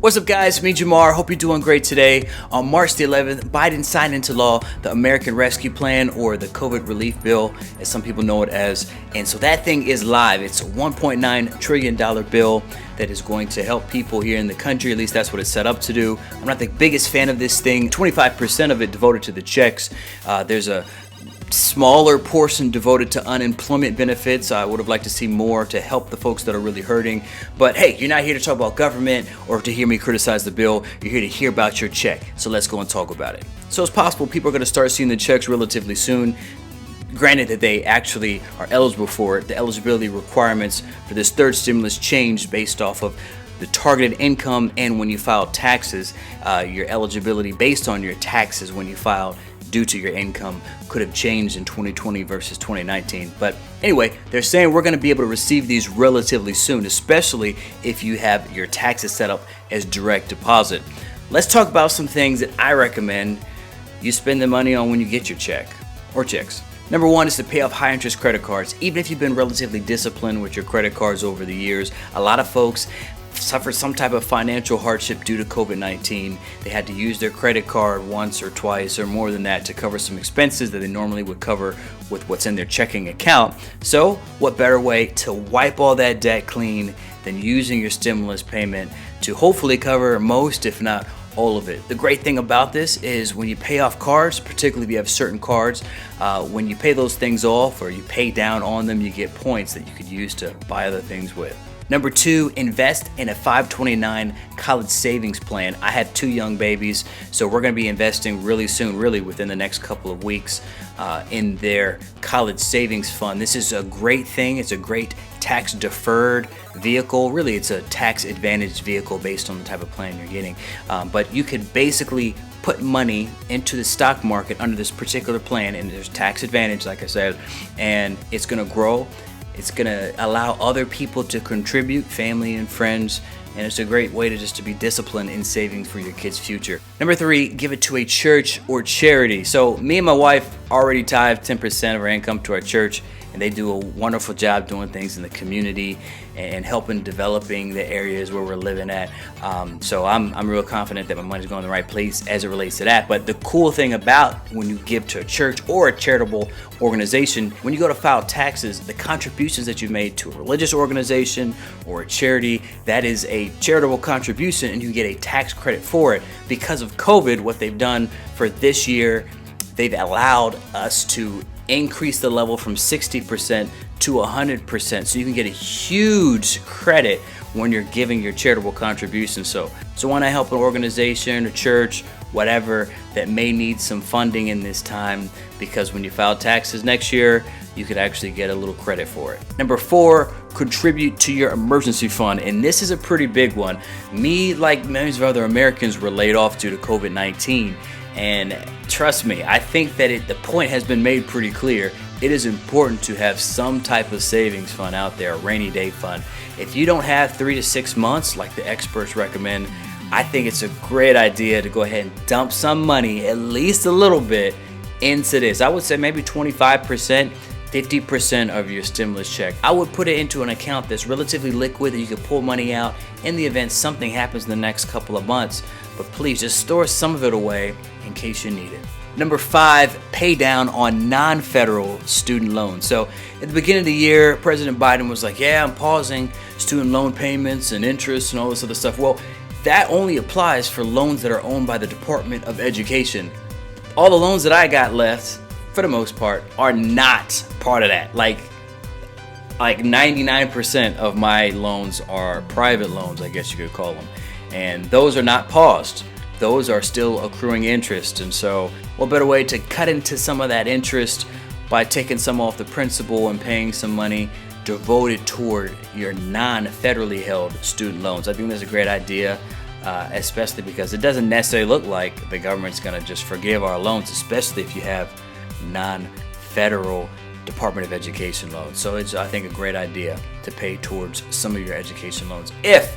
What's up, guys? Me, Jamar. Hope you're doing great today. On March the 11th, Biden signed into law the American Rescue Plan, or the COVID Relief Bill, as some people know it as. And so that thing is live. It's a $1.9 trillion bill that is going to help people here in the country. At least that's what it's set up to do. I'm not the biggest fan of this thing. 25% of it devoted to the checks. There's a smaller portion devoted to unemployment benefits. I would have liked to see more to help the folks that are really hurting. But hey, you're not here to talk about government or to hear me criticize the bill. You're here to hear about your check. So let's go and talk about it. So it's possible people are going to start seeing the checks relatively soon. Granted that they actually are eligible for it. The eligibility requirements for this third stimulus changed based off of the targeted income, and when you file taxes, your eligibility based on your taxes when you filed due to your income could have changed in 2020 versus 2019. But anyway, they're saying we're going to be able to receive these relatively soon, especially if you have your taxes set up as direct deposit. Let's talk about some things that I recommend you spend the money on when you get your check or checks. Number one is to pay off high interest credit cards. Even if you've been relatively disciplined with your credit cards over the years, a lot of folks suffered some type of financial hardship due to COVID-19. They had to use their credit card once or twice or more than that to cover some expenses that they normally would cover with what's in their checking account. So what better way to wipe all that debt clean than using your stimulus payment to hopefully cover most, if not all of it. The great thing about this is when you pay off cards, particularly if you have certain cards, when you pay those things off or you pay down on them, you get points that you could use to buy other things with. Number two, invest in a 529 college savings plan. I have two young babies, so we're going to be investing really soon, really within the next couple of weeks, in their college savings fund. This is a great thing. It's a great tax deferred vehicle. Really, it's a tax advantaged vehicle based on the type of plan you're getting. But you could basically put money into the stock market under this particular plan, and there's tax advantage, like I said, and it's going to grow. It's going to allow other people to contribute, family and friends, and it's a great way to be disciplined in saving for your kids' future. Number three, give it to a church or charity. So me and my wife already tithe 10% of our income to our church, and they do a wonderful job doing things in the community and helping developing the areas where we're living at. So I'm real confident that my money's going in the right place as it relates to that. But the cool thing about when you give to a church or a charitable organization, when you go to file taxes, the contributions that you made to a religious organization or a charity, that is a charitable contribution, and you get a tax credit for it. Because of COVID, what they've done for this year, they've allowed us to increase the level from 60% to 100%, so you can get a huge credit when you're giving your charitable contributions. So when I help an organization, a church, whatever, that may need some funding in this time, because when you file taxes next year, you could actually get a little credit for it. Number four, contribute to your emergency fund. And this is a pretty big one. Me, like millions of other Americans, were laid off due to COVID-19. And trust me, I think that the point has been made pretty clear. It is important to have some type of savings fund out there, a rainy day fund. If you don't have 3 to 6 months, like the experts recommend, I think it's a great idea to go ahead and dump some money, at least a little bit, into this. I would say maybe 25%, 50% of your stimulus check. I would put it into an account that's relatively liquid, that you can pull money out in the event something happens in the next couple of months. But please just store some of it away in case you need it. Number five, pay down on non-federal student loans. So at the beginning of the year, President Biden was like, yeah, I'm pausing student loan payments and interest and all this other stuff. Well, that only applies for loans that are owned by the Department of Education. All the loans that I got left, for the most part, are not part of that. Like 99% of my loans are private loans, I guess you could call them. And those are not paused. Those are still accruing interest. And so what better way to cut into some of that interest by taking some off the principal and paying some money devoted toward your non-federally held student loans. I think that's a great idea, especially because it doesn't necessarily look like the government's going to just forgive our loans, especially if you have non-federal Department of Education loans. So it's, I think, a great idea to pay towards some of your education loans if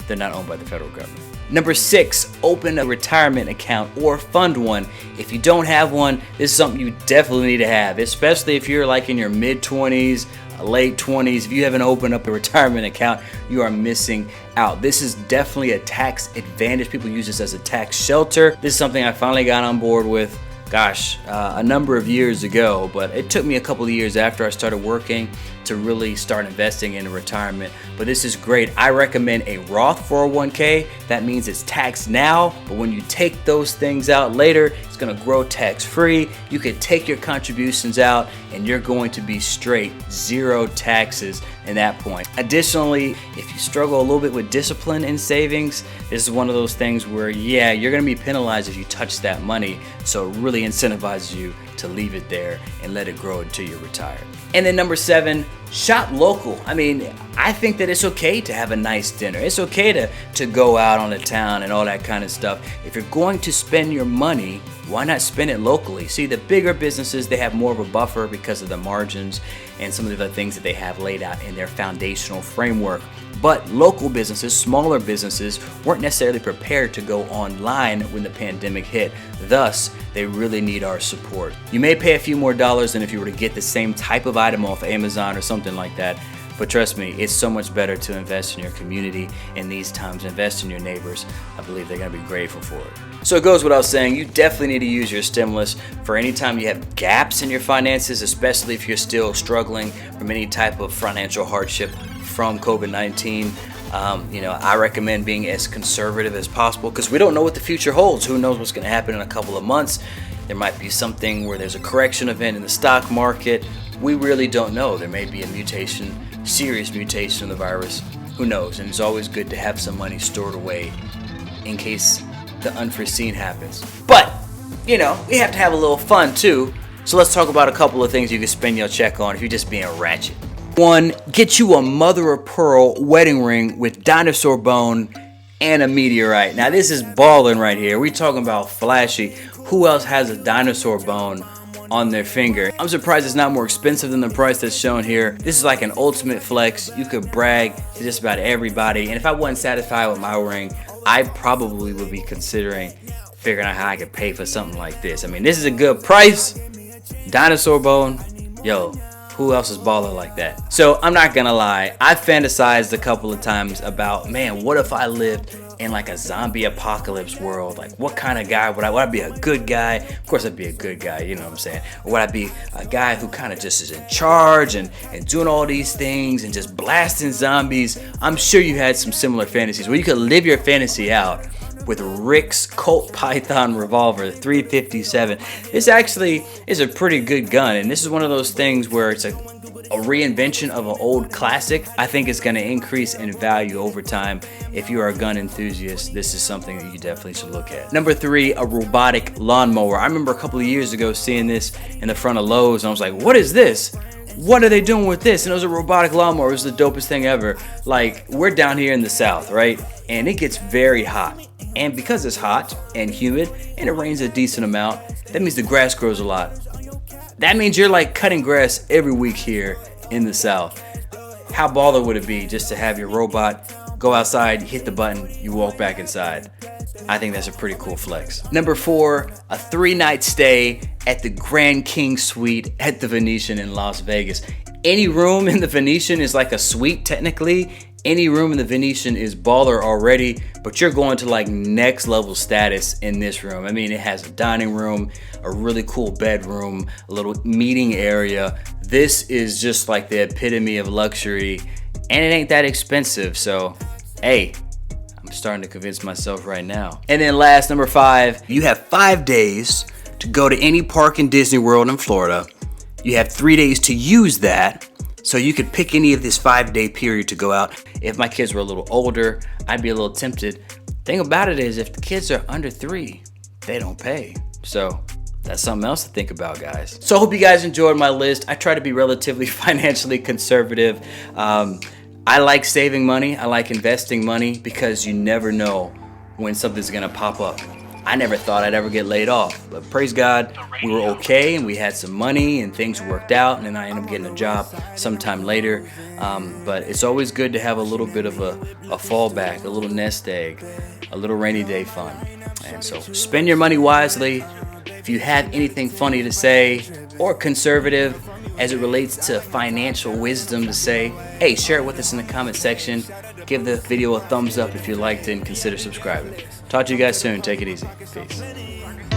they're not owned by the federal government. Number six, open a retirement account or fund one. If you don't have one, this is something you definitely need to have, especially if you're like in your mid-20s, late 20s, if you haven't opened up a retirement account, you are missing out. This is definitely a tax advantage. People use this as a tax shelter. This is something I finally got on board with, a number of years ago, but it took me a couple of years after I started working to really start investing in retirement. But this is great. I recommend a Roth 401k. That means it's taxed now, but when you take those things out later, it's going to grow tax free. You can take your contributions out and you're going to be straight zero taxes in that point. Additionally, if you struggle a little bit with discipline in savings, this is one of those things where, yeah, you're going to be penalized if you touch that money. So it really incentivizes you to leave it there and let it grow until you're retired. And then number 7, shop local. I mean, I think that it's okay to have a nice dinner. It's okay to go out on the town and all that kind of stuff. If you're going to spend your money, why not spend it locally? See, the bigger businesses, they have more of a buffer because of the margins and some of the other things that they have laid out in their foundational framework. But local businesses, smaller businesses, weren't necessarily prepared to go online when the pandemic hit. Thus, they really need our support. You may pay a few more dollars than if you were to get the same type of item off Amazon or something like that. But trust me, it's so much better to invest in your community in these times. Invest in your neighbors. I believe they're going to be grateful for it. So it goes without saying, you definitely need to use your stimulus for any time you have gaps in your finances, especially if you're still struggling from any type of financial hardship from COVID-19. I recommend being as conservative as possible because we don't know what the future holds. Who knows what's going to happen in a couple of months? There might be something where there's a correction event in the stock market. We really don't know. There may be a mutation, serious mutation of the virus. Who knows? And it's always good to have some money stored away in case the unforeseen happens. But, we have to have a little fun too. So let's talk about a couple of things you can spend your check on if you're just being ratchet. 1, get you a mother of pearl wedding ring with dinosaur bone and a meteorite. Now this is balling right here. We're talking about flashy. Who else has a dinosaur bone on their finger? I'm surprised it's not more expensive than the price that's shown here. This is like an ultimate flex. You could brag to just about everybody. And if I wasn't satisfied with my ring, I probably would be considering figuring out how I could pay for something like this. I mean, this is a good price. Dinosaur bone. Yo, who else is baller like that? So I'm not gonna lie, I fantasized a couple of times about, man, what if I lived in like a zombie apocalypse world? Like, what kind of guy would I be? A good guy? Of course I'd be a good guy, you know what I'm saying? Or would I be a guy who kind of just is in charge and doing all these things and just blasting zombies? I'm sure you had some similar fantasies where you could live your fantasy out with Rick's Colt Python revolver, the 357. This actually is a pretty good gun, and this is one of those things where it's a reinvention of an old classic. I think it's going to increase in value over time. If you are a gun enthusiast, this is something that you definitely should look at. Number 3, a robotic lawnmower. I remember a couple of years ago seeing this in the front of Lowe's, and I was like, what is this? What are they doing with this? And it was a robotic lawnmower. It was the dopest thing ever. Like, we're down here in the South, right? And it gets very hot. And because it's hot and humid and it rains a decent amount, that means the grass grows a lot. That means you're like cutting grass every week here in the South. How baller would it be just to have your robot go outside, hit the button, you walk back inside? I think that's a pretty cool flex. Number 4, a 3-night stay at the Grand King Suite at the Venetian in Las Vegas. Any room in the Venetian is like a suite technically. Any room in the Venetian is baller already, but you're going to like next level status in this room. I mean, it has a dining room, a really cool bedroom, a little meeting area. This is just like the epitome of luxury, and it ain't that expensive. So, hey, I'm starting to convince myself right now. And then last, number 5, you have 5 days to go to any park in Disney World in Florida. You have 3 days to use that. So you could pick any of this 5-day period to go out. If my kids were a little older, I'd be a little tempted. Thing about it is, if the kids are under 3, they don't pay. So that's something else to think about, guys. So I hope you guys enjoyed my list. I try to be relatively financially conservative. I like saving money. I like investing money because you never know when something's gonna pop up. I never thought I'd ever get laid off, but praise God, we were okay and we had some money and things worked out, and then I ended up getting a job sometime later. But it's always good to have a little bit of a fallback, a little nest egg, a little rainy day fun. And so spend your money wisely. If you have anything funny to say or conservative, as it relates to financial wisdom to say, hey, share it with us in the comment section. Give the video a thumbs up if you liked it and consider subscribing. Talk to you guys soon. Take it easy. Peace.